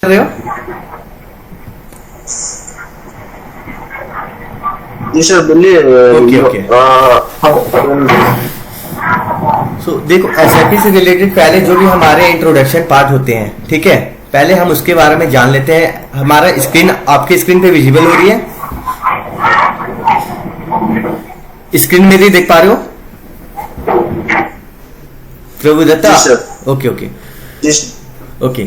कर रहे हो? जी सर बोलिए। Okay okay. सो देखो, एसएपी से रिलेटेड पहले जो भी हमारे इंट्रोडक्शन पार्ट होते हैं, ठीक है, पहले हम उसके बारे में जान लेते हैं। हमारा स्क्रीन आपके स्क्रीन पे विजिबल हो रही है? स्क्रीन मेरी देख पा रहे हो Prabhu Datta? Okay okay okay.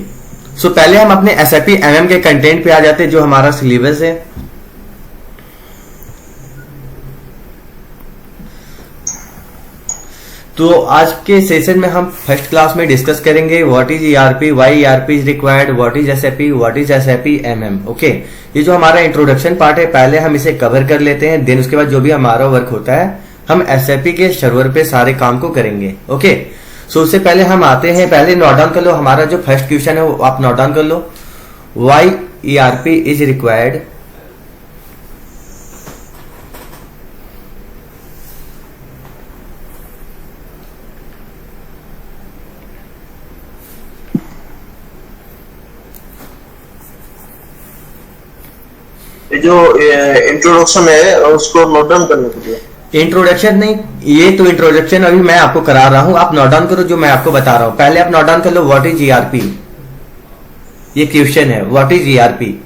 So पहले हम अपने एसएपी एमएम के कंटेंट पे आ जाते हैं, जो हमारा सिलेबस है। तो आज के सेशन में हम फर्स्ट क्लास में डिस्कस करेंगे what is ERP, why ERP is required, what is SAP, what is SAP MM. Okay, ये जो हमारा इंट्रोडक्शन पार्ट है पहले हम इसे कवर कर लेते हैं, देन उसके बाद जो भी हमारा वर्क होता है हम एसएपी के सर्वर पे सारे काम को करेंगे। ओके, सो उससे पहले हम आते हैं, पहले नोट डाउन कर लो हमारा जो फर्स्ट क्वेश्चन है वो आप नोट डाउन कर लो। व्हाई ईआरपी इज रिक्वायर्ड, ये जो इंट्रोडक्शन है उसको नोट डाउन करने के लिए। इंट्रोडक्शन नहीं, ये तो इंट्रोडक्शन अभी मैं आपको करा रहा हूं, आप नोट डाउन करो जो मैं आपको बता रहा हूं। पहले आप नोट डाउन कर लो व्हाट इज ईआरपी, ये क्वेश्चन है व्हाट इज ईआरपी।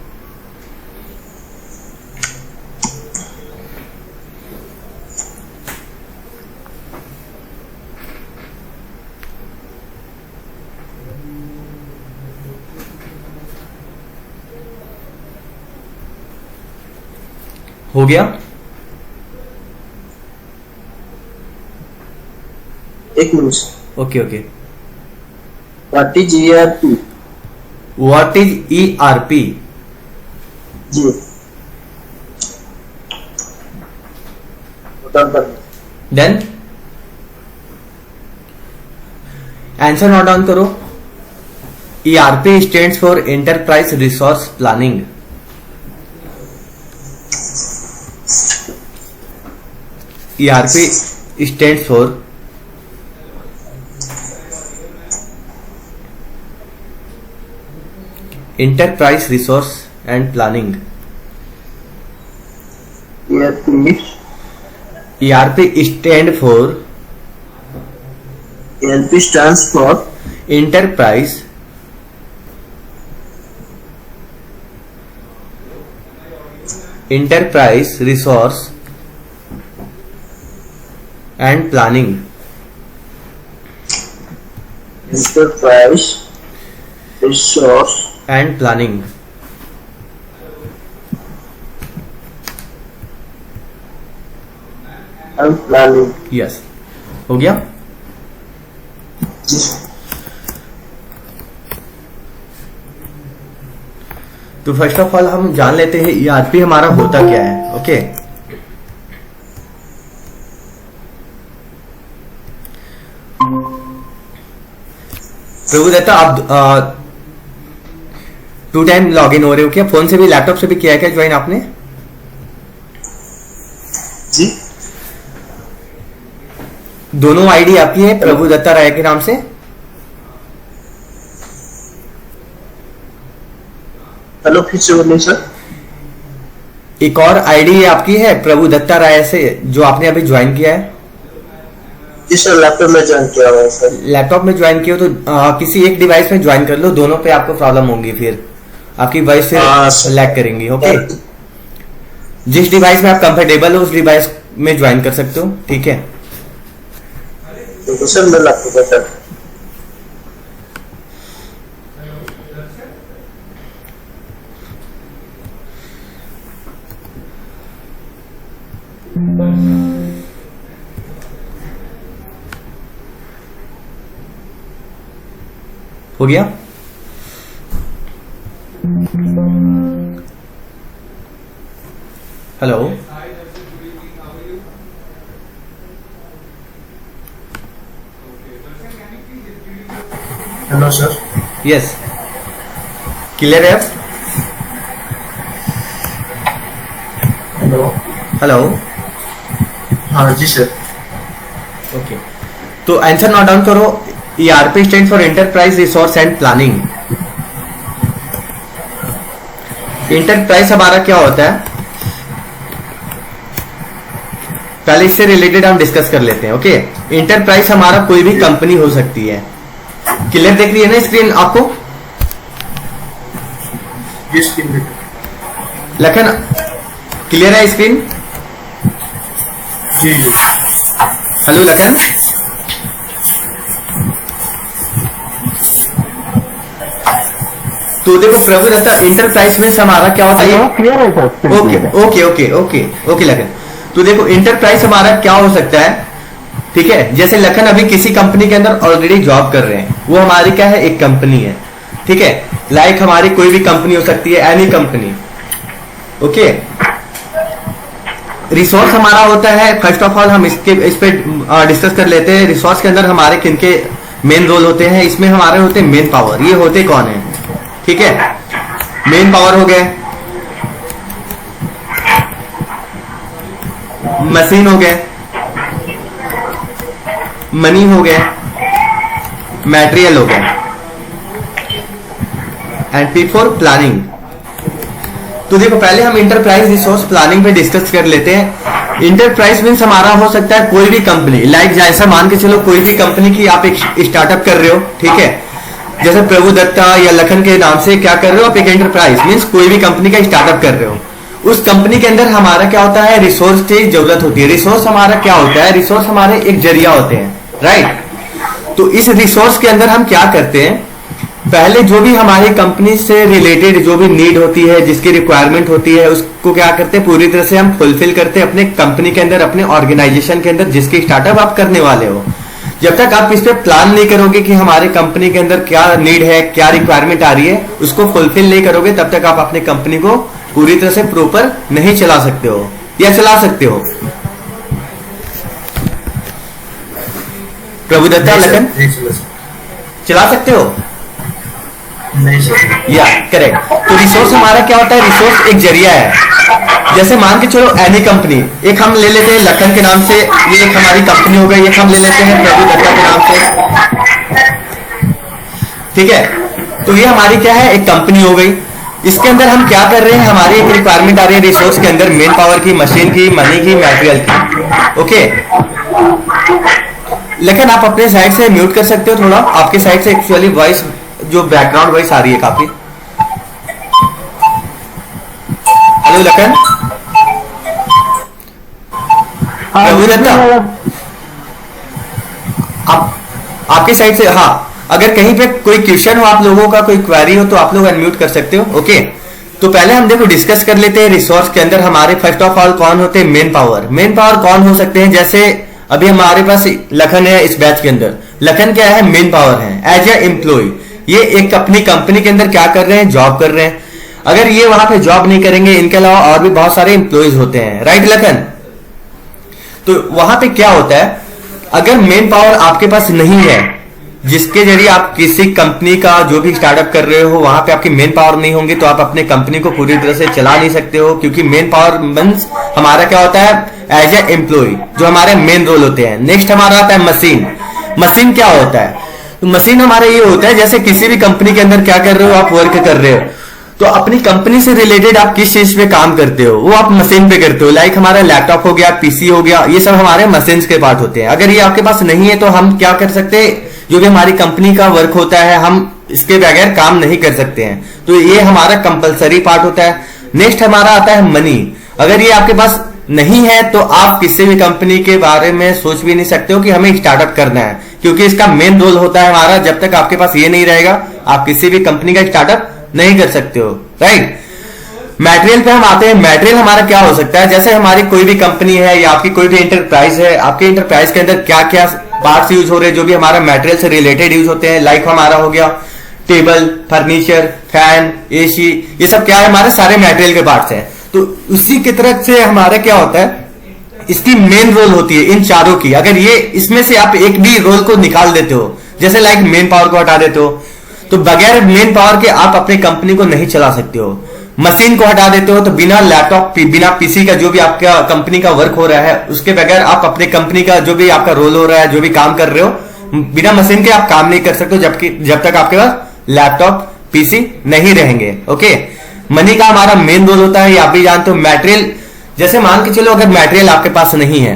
हो गया? एक minute. Okay okay. What is ERP? What is ERP? जी note down. Then answer note down करो। ERP stands for enterprise resource planning. ERP stands for Enterprise Resource and Planning. ERP stands for Enterprise Resource and Planning. Enterprise Resource and Planning. and Planning. Yes, हो गया? तो first of all हम जान लेते हैं ERP हमारा होता क्या है। ओके, प्रभु दत्ता आप 2 टाइम लॉग इन हो रहे हो क्या? फोन से भी लैपटॉप से भी किया है क्या ज्वाइन आपने? जी दोनों आईडी आपकी है प्रभु दत्ता राय के नाम से? हेलो, फिर से बोलिए सर। एक और आईडी आपकी है प्रभु दत्ता राय से जो आपने अभी ज्वाइन किया है? जी सर, लैपटॉप में ज्वाइन किया हुआ है सर। लैपटॉप में ज्वाइन किया हो तो किसी एक डिवाइस में ज्वाइन कर लो, दोनों पे आपको प्रॉब्लम होंगी, फिर आपकी वॉइस से लैग करेंगी। ओके, जिस डिवाइस में आप कंफर्टेबल हो उस डिवाइस में ज्वाइन कर सकते हो, ठीक है? तो सर मैं लैपटॉप पर सर। हो गया? Hello, hello sir. Yes, clear है? हेलो। हेलो, हाँ जी सर। ओके, तो आंसर नोट डाउन करो। ERP stand for enterprise resource and planning. Enterprise हमारा क्या होता है, पहले इससे रिलेटेड हम डिस्कस कर लेते हैं। ओके, इंटरप्राइज हमारा कोई भी कंपनी हो सकती है। क्लियर देख रही है ना स्क्रीन आपको? लखन क्लियर है स्क्रीन? हेलो लखन, तो देखो प्रभु दत्ता, इंटरप्राइज में हमारा क्या होता है? क्लियर है sir? Okay okay okay okay okay Lakhan, तो देखो इंटरप्राइज हमारा क्या हो सकता है, ठीक है। जैसे लखन अभी किसी कंपनी के अंदर ऑलरेडी जॉब कर रहे हैं, वो हमारी क्या है, एक कंपनी है, ठीक है। लाइक हमारी कोई भी कंपनी हो सकती है, एनी कंपनी। ओके, रिसोर्स हमारा होता है, फर्स्ट ऑफ ऑल हम इस पे डिस्कस कर लेते हैं। रिसोर्स के अंदर हमारे किनके मेन रोल होते हैं? इसमें हमारे होते हैं मेन पावर। ये होते कौन है? ठीक है, मेन पावर हो गए, मशीन हो गए, मनी हो गए, मटेरियल हो गए, एंड पी फॉर प्लानिंग। तो देखो पहले हम इंटरप्राइज रिसोर्स प्लानिंग पे डिस्कस कर लेते हैं। इंटरप्राइज मीन्स हमारा हो सकता है कोई भी कंपनी, लाइक जैसा मान के चलो कोई भी कंपनी की आप एक स्टार्टअप कर रहे हो, ठीक है। जैसे प्रभु दत्ता या लखन के नाम से क्या कर रहे हो आप, एक एंटरप्राइज मीन्स कोई भी कंपनी का स्टार्टअप कर रहे हो। उस कंपनी के अंदर हमारा क्या होता है, रिसोर्स की जरूरत होती है। रिसोर्स हमारा क्या होता है, रिसोर्स हमारे एक जरिया होते हैं, राइट। तो इस रिसोर्स के अंदर हम क्या करते हैं, पहले जो भी हमारी कंपनी से रिलेटेड जो भी नीड होती है, जिसकी रिक्वायरमेंट होती है, उसको क्या करते हैं, पूरी तरह से हम फुलफिल करते हैं अपने कंपनी के अंदर, अपने ऑर्गेनाइजेशन के अंदर जिसकी स्टार्टअप आप करने वाले हो। जब तक आप इस पे प्लान नहीं करोगे कि हमारे कंपनी के अंदर क्या नीड है, क्या रिक्वायरमेंट आ रही है, उसको फुलफिल नहीं करोगे, तब तक आप अपनी कंपनी को पूरी तरह से प्रॉपर नहीं चला सकते हो, या चला सकते हो? प्रभु दत्ता, लखन, चला सकते हो? या करेक्ट। तो रिसोर्स हमारा क्या होता है, रिसोर्स एक जरिया है। जैसे मान के चलो एनी कंपनी, एक हम ले लेते हैं लखन के नाम से, ये एक हमारी कंपनी हो गई, एक हम ले लेते हैं प्रभु दत्ता के नाम से, ठीक है। तो ये हमारी क्या है, एक कंपनी हो गई। इसके अंदर हम क्या कर रहे हैं, हमारी एक रिक्वायरमेंट आ रही है रिसोर्स के अंदर, मेन पावर की, मशीन की, मनी की, मटेरियल की। ओके लेकिन आप अपने साइड से म्यूट कर सकते हो थोड़ा, आपके साइड से एक्चुअली वॉइस, जो बैकग्राउंड वॉइस आ रही है काफी। हेलो लखन, प्रभु दत्ता, आपके साइड से, हाँ, अगर कहीं पे कोई क्वेश्चन हो आप लोगों का, कोई क्वेरी हो, तो आप लोग अनम्यूट कर सकते हो। ओके, तो पहले हम देखो डिस्कस कर लेते हैं रिसोर्स के अंदर हमारे फर्स्ट ऑफ ऑल कौन होते हैं, मेन पावर। मेन पावर कौन हो सकते हैं, जैसे अभी हमारे पास लखन है, इस बैच के अंदर लखन क्या है, मेन पावर है एज ए एम्प्लॉय। ये एक अपनी कंपनी के अंदर क्या कर रहे हैं, जॉब कर रहे हैं। अगर ये वहां पे जॉब नहीं करेंगे, इनके अलावा और भी बहुत सारे एम्प्लॉयज होते हैं, राइट लखन। तो वहां पे क्या होता है, अगर मेन पावर आपके पास नहीं है, जिसके जरिए आप किसी कंपनी का जो भी स्टार्टअप कर रहे हो, वहां पे आपकी मेन पावर नहीं होंगी, तो आप अपने कंपनी को पूरी तरह से चला नहीं सकते हो। क्योंकि मेन पावर मींस हमारा क्या होता है, एज ए एम्प्लॉय, जो हमारे मेन रोल होते हैं। नेक्स्ट हमारा आता है मशीन। मशीन क्या होता है, तो मशीन हमारा ये होता है, जैसे किसी भी कंपनी के अंदर क्या कर रहे हो, आप वर्क कर रहे हो, तो अपनी कंपनी से रिलेटेड आप किस चीज पे काम करते हो, वो आप मशीन पे करते हो। लाइक हमारा लैपटॉप हो गया, पीसी हो गया, ये सब हमारे मशीन के पार्ट होते हैं। अगर ये आपके पास नहीं है, तो हम क्या कर सकते हैं, जो भी हमारी कंपनी का वर्क होता है, हम इसके बगैर काम नहीं कर सकते हैं। तो ये हमारा कंपलसरी पार्ट होता है। नेक्स्ट हमारा आता है मनी। अगर ये आपके पास नहीं है, तो आप किसी भी कंपनी के बारे में सोच भी नहीं सकते हो कि हमें स्टार्टअप करना है, क्योंकि इसका मेन रोल होता है हमारा। जब तक आपके पास ये नहीं रहेगा, आप किसी भी कंपनी का स्टार्टअप नहीं कर सकते हो, राइट। मटेरियल पे हम आते हैं। मटेरियल हमारा क्या हो सकता है, जैसे हमारी कोई भी कंपनी है या आपकी कोई भी इंटरप्राइज है, आपके इंटरप्राइज के अंदर क्या क्या पार्ट्स यूज हो रहे हैं, जो भी हमारा मटेरियल से रिलेटेड यूज होते हैं। लाइक हमारा हो गया टेबल, फर्नीचर, फैन, एसी, ये सब क्या है, हमारे सारे मटेरियल के पार्ट्स हैं। तो उसी की तरह से हमारा क्या होता है, इसकी मेन रोल होती है इन चारों की। अगर ये इसमें से आप एक भी रोल को निकाल देते हो, जैसे लाइक मेन पावर को हटा देते हो, तो बगैर मेन पावर के आप अपनी कंपनी को नहीं चला सकते हो। मशीन को हटा देते हो, तो बिना लैपटॉप, बिना पीसी का जो भी आपका कंपनी का वर्क हो रहा है, उसके बगैर आप अपने कंपनी का जो भी आपका रोल हो रहा है, जो भी काम कर रहे हो, बिना मशीन के आप काम नहीं कर सकते, जबकि जब तक आपके पास लैपटॉप, पीसी नहीं रहेंगे। ओके, मनी का हमारा मेन रोल होता है, ये आप भी जानते हो। मटेरियल, जैसे मान के चलो अगर मटेरियल आपके पास नहीं है,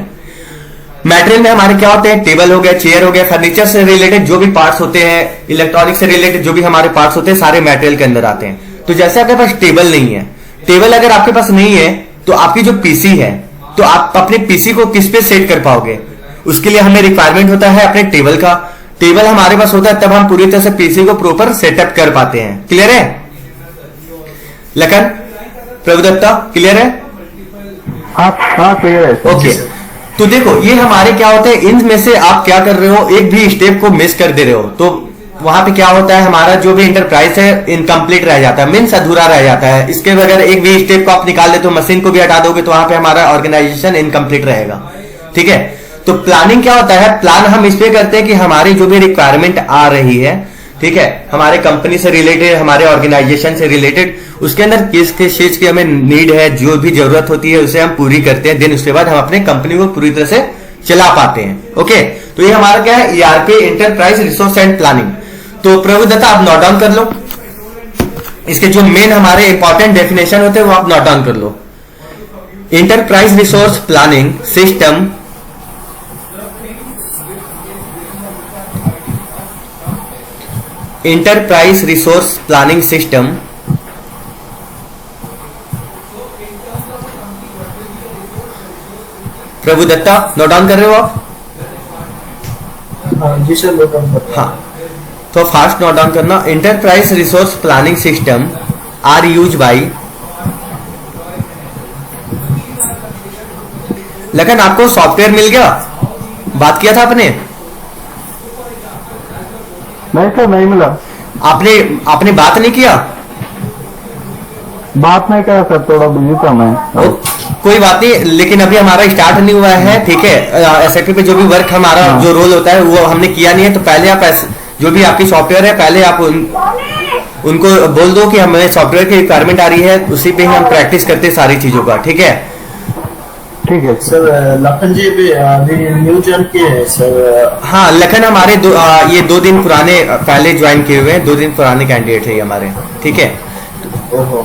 मटेरियल में हमारे क्या होते हैं, टेबल हो गया, चेयर हो गया, फर्नीचर से रिलेटेड जो भी पार्ट्स होते हैं, इलेक्ट्रॉनिक से रिलेटेड जो भी हमारे पार्ट्स होते हैं, सारे मटेरियल के अंदर आते हैं। तो जैसे आपके पास टेबल नहीं है, टेबल अगर आपके पास नहीं है तो आपकी जो पीसी है, तो आप अपने पीसी को किस पे सेट कर पाओगे? उसके लिए हमें रिक्वायरमेंट होता है अपने टेबल का। टेबल हमारे पास होता है तब हम पूरी तरह से पीसी को प्रॉपर सेटअप कर पाते हैं। क्लियर है लखन, प्रभुदत्ता, क्लियर है? हाँ क्लियर है सर। ओके, तो देखो ये हमारे क्या होते हैं, इनमें से आप क्या कर रहे हो, एक भी स्टेप को मिस कर दे रहे हो तो वहां पे क्या होता है, हमारा जो भी इंटरप्राइज है इनकम्प्लीट रह जाता है, मीन्स अधूरा रह जाता है। इसके बगैर एक भी स्टेप को आप निकाल देते हो, मशीन को भी हटा दोगे तो वहां पे हमारा ऑर्गेनाइजेशन इनकम्प्लीट रहेगा। ठीक है, तो प्लानिंग क्या होता है, प्लान हम इस पे करते हैं कि हमारी जो भी रिक्वायरमेंट आ रही है, ठीक है, हमारे कंपनी से रिलेटेड, हमारे ऑर्गेनाइजेशन से रिलेटेड, उसके अंदर किस किस चीज की हमें नीड है, जो भी जरूरत होती है उसे हम पूरी करते हैं। देन उसके बाद हम अपने कंपनी को पूरी तरह से चला पाते हैं। ओके, तो ये हमारा क्या है, ERP, enterprise resource and planning. तो प्रभुदत्ता आप नोट डाउन कर लो, इसके जो मेन हमारे इंपॉर्टेंट डेफिनेशन होते हैं वो आप नोट डाउन कर लो। Enterprise resource planning system enterprise resource planning system Prabhudatta note down कर रहे हो आप? जी सर नोट डाउन कर। हाँ, तो फास्ट नोट डाउन करना। Enterprise resource planning system are use by, लेकिन आपको सॉफ्टवेयर मिल गया, बात किया था आपने? नहीं सर नहीं मिला, आपने बात नहीं किया? बात नहीं करा सर, थोड़ा बिजी था मैं। कोई बात नहीं, लेकिन अभी हमारा स्टार्ट नहीं हुआ है। ठीक है, एसएपी पे जो भी वर्क हमारा जो रोल होता है वो हमने किया नहीं है। तो पहले आप जो भी आपकी सॉफ्टवेयर है, पहले आप उनको बोल दो कि हमें सॉफ्टवेयर की रिक्वायरमेंट आ रही है, उसी पे ही हम प्रैक्टिस करते हैं सारी चीजों का। ठीक है, ठीक है सर लखन जी भी अभी न्यू ज्वाइन किए हैं सर। हाँ लखन हमारे ये 2 दिन पुराने पहले ज्वाइन किए हुए हैं, 2 दिन पुराने कैंडिडेट है ये हमारे। ठीक है, ओहो,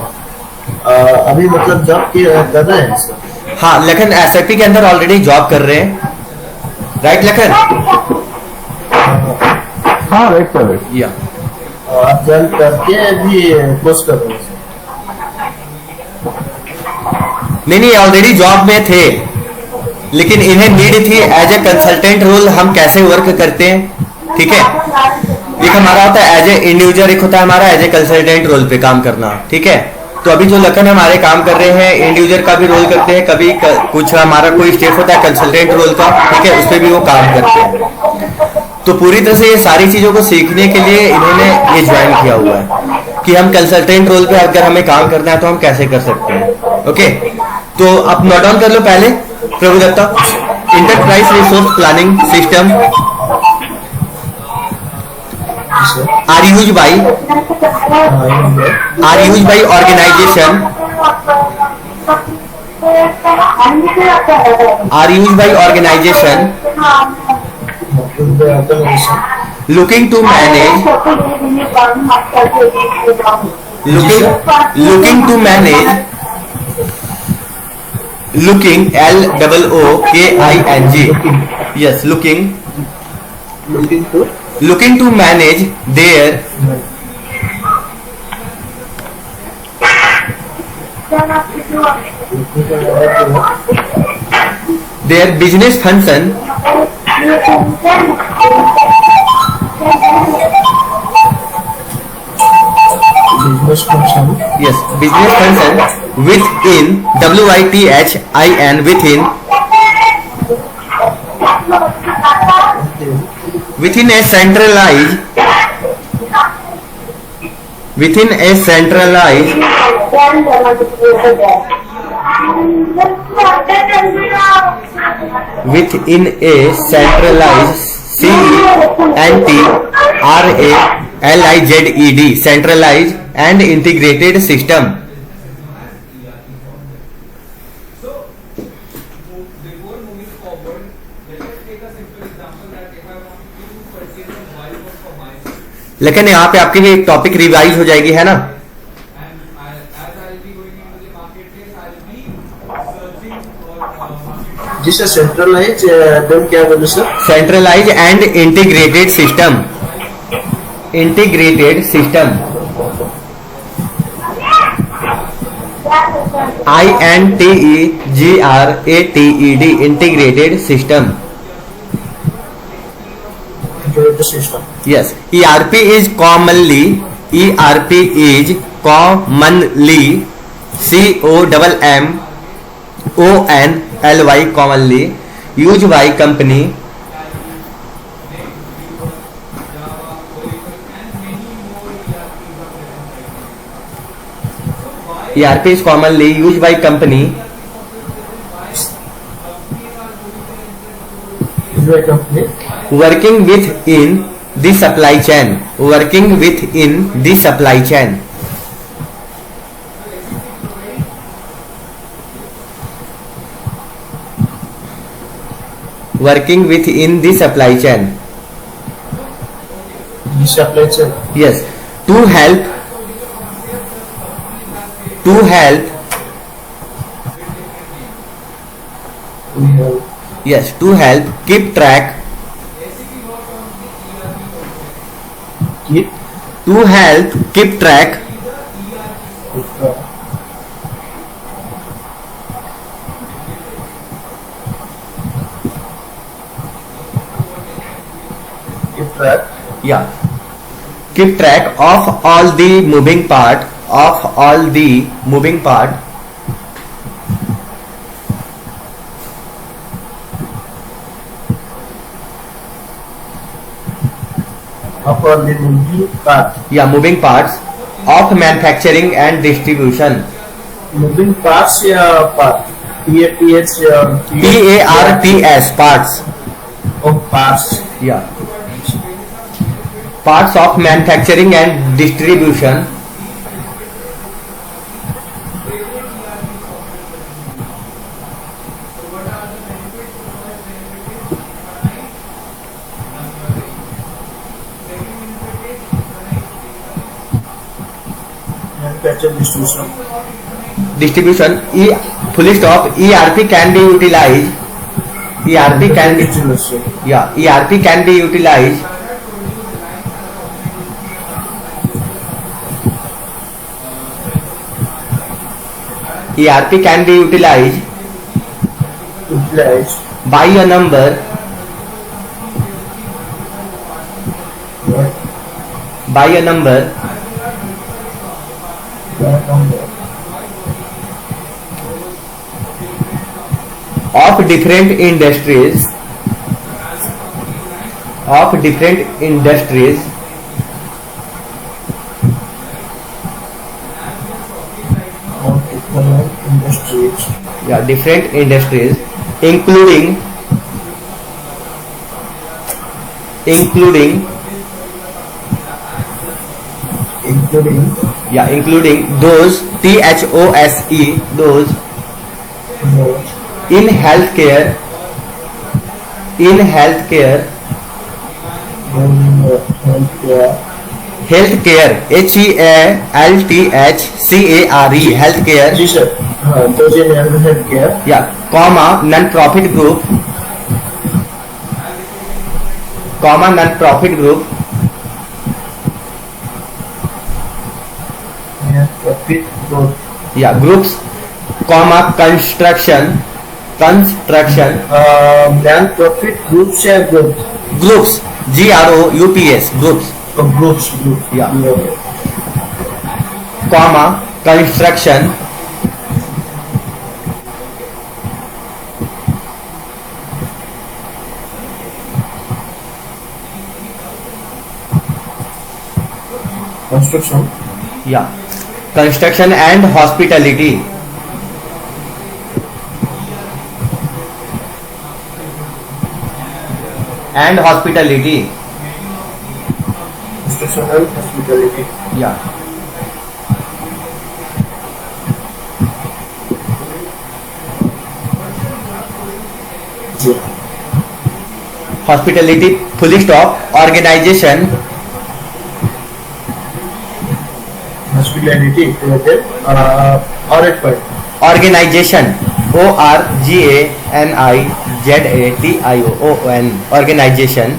अभी मतलब जॉब कर रहे हैं सर? हाँ लखन एसएपी के अंदर ऑलरेडी जॉब कर रहे हैं, राइट लखन? हाँ राइट सर। या आप ज्वाइन करके भी कोर्स कर रहे हैं सर? नहीं, ऑलरेडी जॉब में थे, लेकिन इन्हें नीड थी एज ए कंसल्टेंट रोल, हम कैसे वर्क करते हैं। ठीक है, एक हमारा होता है एज ए इंडिविजुअल, एक होता है हमारा एज ए कंसल्टेंट रोल पे काम करना। ठीक है, तो अभी जो लखन हमारे काम कर रहे हैं, इंडिविजुअल का भी रोल करते हैं, कभी कुछ हमारा कोई स्टेप होता है कंसल्टेंट रोल का, ठीक है, उस पर भी वो काम करते हैं। तो पूरी तरह से ये सारी चीजों को सीखने के लिए इन्होंने ये ज्वाइन किया हुआ है कि हम कंसल्टेंट रोल पे अगर हमें काम करना है तो हम कैसे कर सकते हैं। ओके, तो आप नोट डाउन कर लो पहले Prabhudatta. Enterprise resource planning system are use by organisation, are use by organisation looking to manage looking LOOKING, yes, looking to manage their business function business function, yes, business function within WITHIN within a centralized CENTRalized centralized and integrated system. लेकिन यहाँ पे आपकी भी topic revise हो जाएगी, है ना? जी sir, centralise then क्या बोले sir? Centralise and integrated system, integrated system, INTEGRATED, integrated system. System. Yes, ERP is commonly COMMONLY commonly used by company ERP is commonly used by company working within the supply chain, working within the supply chain. Working within the supply chain. Supply chain. Yes, to help yes, to help keep track, to help keep track yeah, keep track of all the moving part, yeah, moving parts of manufacturing and distribution. Moving parts या part? PARTS या PARTS, parts. of parts. Yeah, parts of manufacturing and distribution. Manufacturing Distribution, full stop. ERP can be utilized, ERP can be utilized by a number of different industries yeah, different industries including those THOSE, those in healthcare healthcare HEALTHCARE, healthcare. Ji sir, हाँ, those in healthcare. Yeah, comma non-profit group, non-profit group. Profit growth. Yeah, groups, comma construction Non-profit groups या groups? groups, GROUPS, groups. Groups. Yeah. Comma construction yeah, construction and hospitality. Construction and hospitality. Yeah, hospitality, full stop. Organization clarity created. Alright, fine. Organization, ORGANIZATION, organization.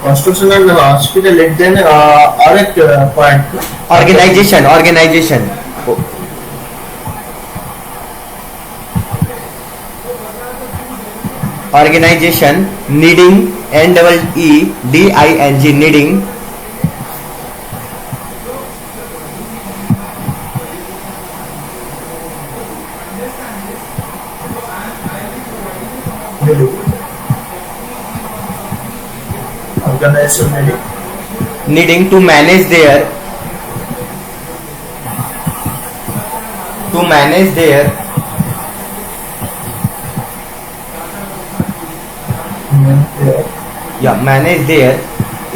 Construction and hospital, then alright, point. Organization, organization. Organization, needing, NEEDING, needing. Organization Needing to manage their manage their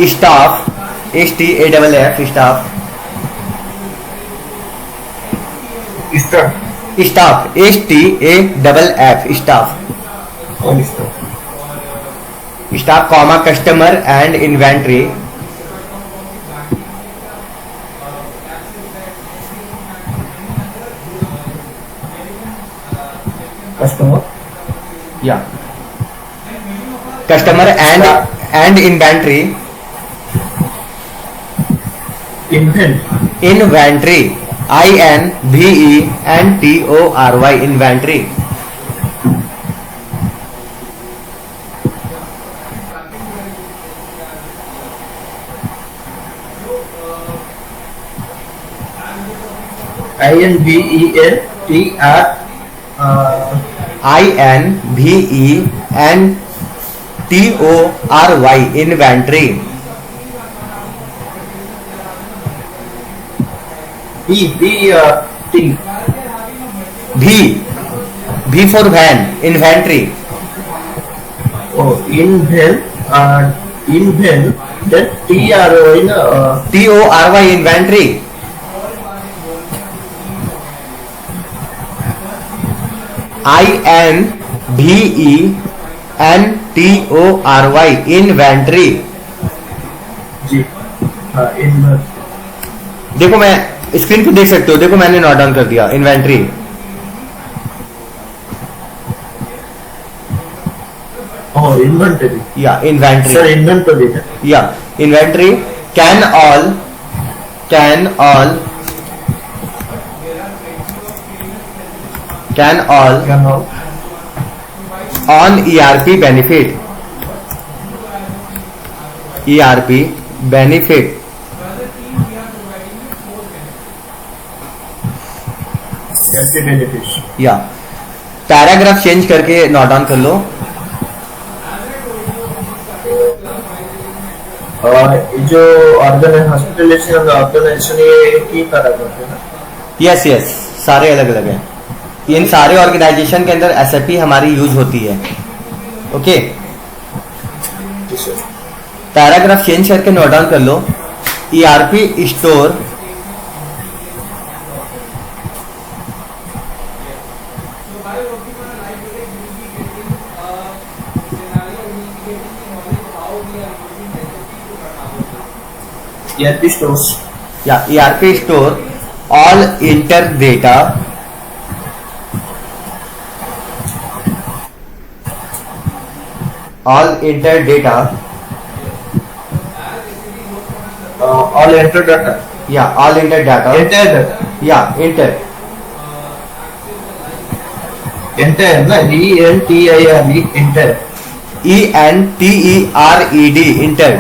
staff, STAFF, staff, Start. staff, STAFF, staff, staff, comma, customer and inventory. Customer. Yeah, customer and inventory. Inventory, INVENTORY, inventory. INVENTORY, inventory. V for van, inventory. Oh, inven, that TORY, inventory. INVENTORY, inventory. जी, देखो मैं screen पे देख सकते हो, देखो मैंने note down कर दिया इन्वेंट्री. inventory. या इन्वेंट्री. Sir, inventory. या inventory. Can all Can all. on ERP benefit. Empty benefits. या पैराग्राफ चेंज करके नोट डाउन कर लो. जो हॉस्पिटलाइजेशन ऑर्गेनाइजेशन ये एक ही तरह करते हैं ना. यस, सारे अलग अलग हैं. इन सारे ऑर्गेनाइजेशन के अंदर SAP हमारी यूज होती है. ओके, पैराग्राफ चेंज करके नोट डाउन कर लो. ERP store ERP stores. या ERP store all inter data all enter data. All enter data. Yeah, all enter data. Enter data. Yeah, enter. Enter ना, ENTIRE, enter. ENTERED, enter.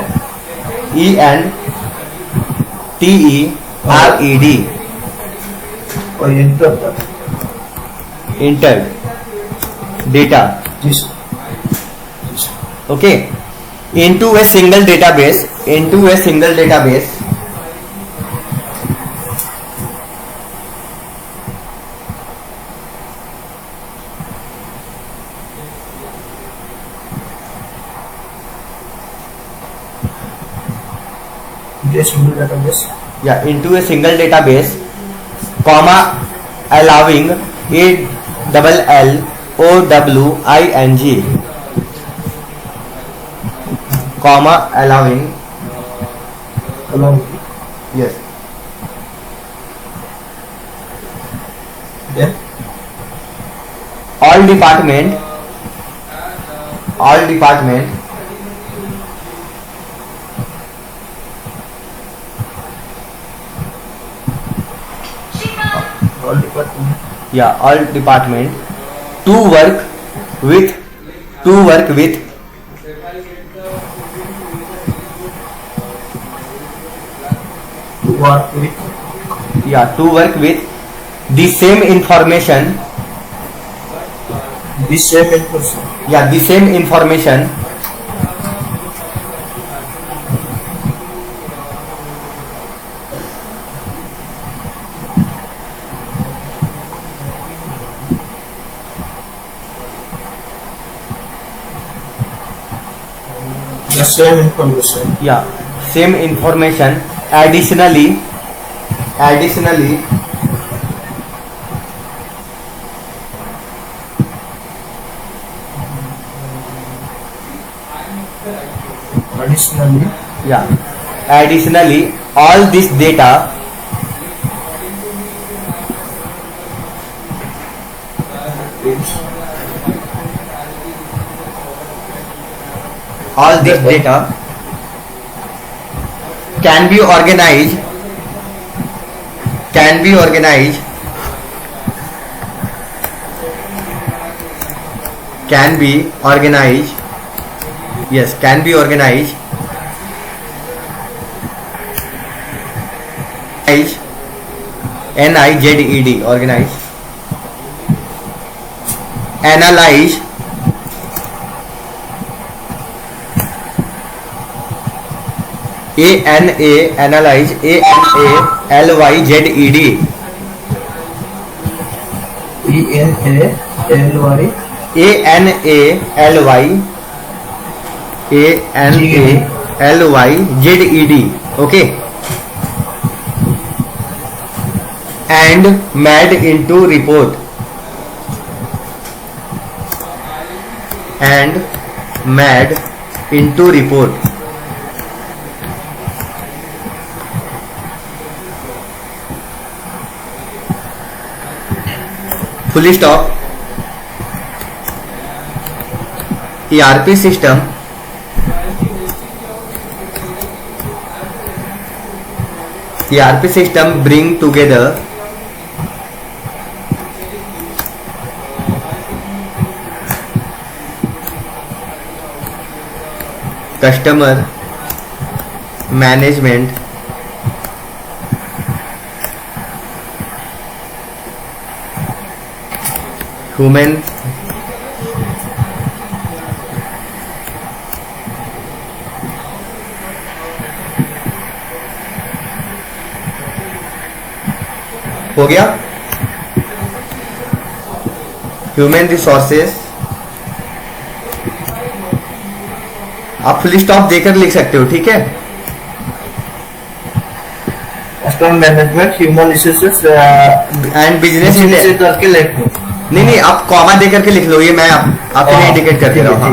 ENTERED, और enter entered data. Yes. Okay, into a single database. Yeah, into a single database, comma, allowing ALLOWING, comma, allowing Yes. Then All department all department all department yeah all department to work with work with the same information the same information. the same information The same information. same information additionally additionally all this data can be organized NIZED organize analyze analyze ANALYZED ANALYZED okay and made into report full stop ERP system bring together customer management human हो गया human resources आप full stop देकर लिख सकते हो ठीक है customer management human resources and business करके लिख लो नहीं आप कॉमा दे करके लिख लो ये मैं आपके लिए इंडिकेट कर दे रहा हूँ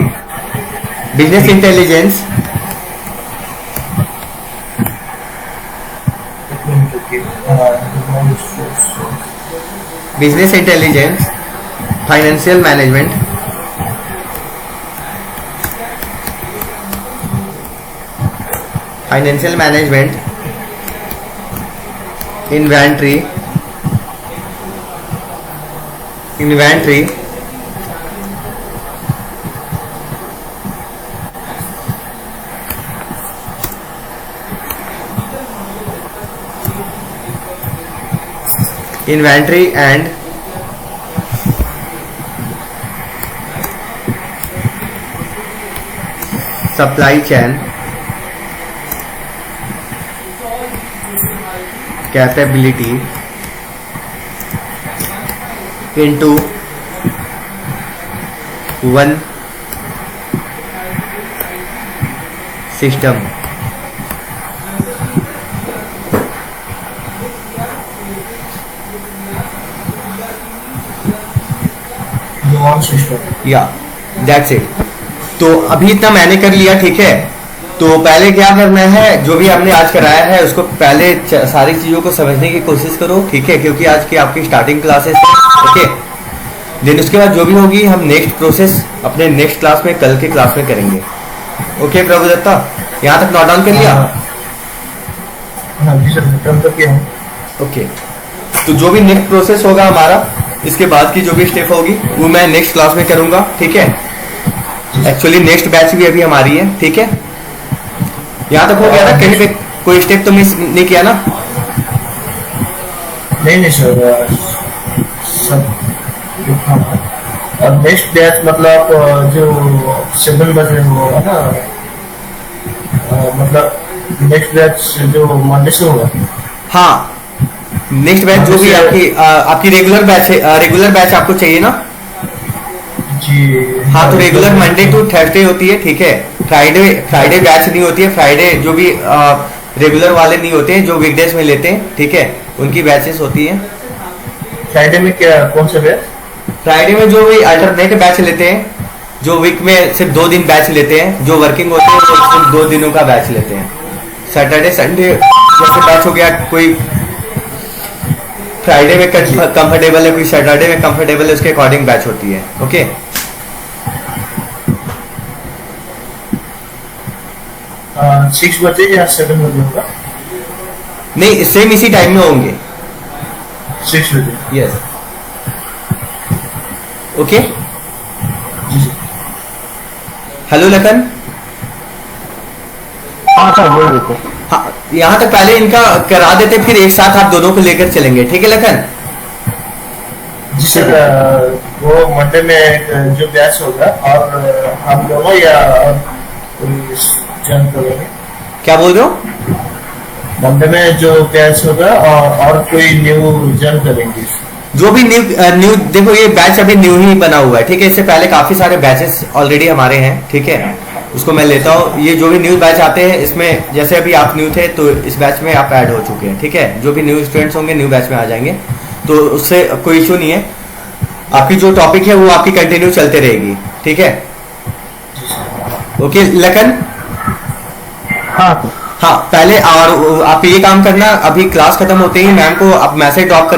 business intelligence financial management inventory and supply chain capability into one system one system that's it तो अभी इतना मैंने कर लिया ठीक है तो पहले क्या करना है, जो भी हमने आज कराया है उसको पहले सारी चीजों को समझने की कोशिश करो, ठीक है, क्योंकि आज की आपकी स्टार्टिंग क्लासेस है, ओके। देन उसके बाद जो भी होगी हम नेक्स्ट प्रोसेस अपने नेक्स्ट क्लास में, कल के क्लास में करेंगे। ओके प्रभुदत्ता, यहाँ तक नोट डाउन कर लिया? हाँ जी सर, नोट तो किया हूँ। ओके, तो जो भी नेक्स्ट प्रोसेस होगा हमारा, इसके बाद की जो भी स्टेप होगी वो मैं नेक्स्ट क्लास में करूंगा, ठीक है। एक्चुअली नेक्स्ट बैच भी अभी हमारी है, ठीक है। यहाँ तक हो गया ना? कहीं पे कोई स्टेप तो मिस नहीं किया ना? नहीं सर, सब और नेक्स्ट बैच मतलब जो 7 बजे होगा ना, मतलब नेक्स्ट बैच जो मंडे से होगा। हाँ, नेक्स्ट बैच जो भी आपकी रेगुलर बैच है, रेगुलर बैच आपको चाहिए ना? जी हाँ, तो रेगुलर मंडे टू थर्सडे होती है, ठीक है। फ्राइडे बैच नहीं होती है। फ्राइडे जो भी रेगुलर वाले नहीं होते हैं, जो वीकडेज में लेते हैं, ठीक है, उनकी बैचेस होती हैं। फ्राइडे में क्या, कौन सा बैच? फ्राइडे में जो भी अल्टरनेट बैच लेते हैं, जो वीक में सिर्फ 2 दिन बैच लेते हैं, जो वर्किंग होते हैं वो सिर्फ 2 दिनों का बैच लेते हैं। सैटरडे संडे जैसे बैच हो गया, कोई फ्राइडे में कंफर्टेबल है, कोई सैटरडे में कंफर्टेबल है, उसके अकॉर्डिंग बैच होती है, ओके। 6 बजे या 7 बजे होगा? नहीं, सेम इसी टाइम में होंगे, 6 बजे। Yes, okay. हेलो लखन। हाँ सर, बोल रहे थे। हाँ, यहाँ तक पहले इनका करा देते, फिर एक साथ आप दोनों को लेकर चलेंगे, ठीक है लखन? जी सर, वो मंडे में जो बैच होगा, और हम दोनों या ज्वाइन करेंगे? क्या बोल रहे हो? मंडे में जो बैच होगा और कोई न्यू ज्वाइन करेंगे? जो भी न्यू देखो, ये बैच अभी न्यू ही बना हुआ है, ठीक है। इससे पहले काफी सारे बैचेस ऑलरेडी हमारे हैं, ठीक है, उसको मैं लेता हूँ। ये जो भी न्यू बैच आते हैं, इसमें जैसे अभी आप न्यू थे तो इस बैच में आप ऐड हो चुके हैं, ठीक है। जो भी न्यू स्टूडेंट्स होंगे न्यू बैच में आ जाएंगे, तो उससे कोई इशू नहीं है। आपकी जो टॉपिक है वो आपकी कंटिन्यू चलते रहेगी, ठीक है। ओके लखन। हाँ सर। हाँ, पहले और आप ये काम करना, अभी क्लास खत्म होते ही मैम को आप मैसेज ड्रॉप कर